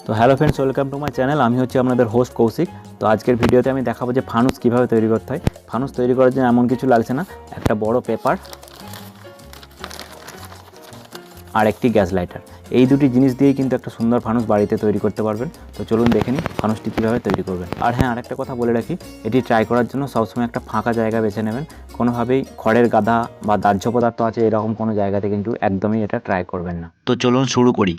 তো hello friends, welcome to my channel. আমি হচ্ছে আপনাদের হোস্ট কৌশিক। তো আজকের ভিডিওতে আমি দেখাবো যে ফানুস কীভাবে তৈরি করতে হয়। ফানুস তৈরি করার জন্য এমন কিছু লাগছে না, একটা বড় পেপার আর একটি গ্যাস লাইটার। এই দুটি জিনিস দিয়েই কিন্তু একটা সুন্দর ফানুস বাড়িতে তৈরি করতে পারবেন। তো চলুন দেখে নিই ফানুসটি কীভাবে তৈরি করবেন। আর হ্যাঁ, আরেকটা কথা বলে রাখি, এটি ট্রাই করার জন্য সবসময় একটা ফাঁকা জায়গা বেছে নেবেন। কোনোভাবেই খড়ের গাদা বা দাহ্য পদার্থ আছে এরকম কোনো জায়গাতে কিন্তু একদমই এটা ট্রাই করবেন না। তো চলুন শুরু করি।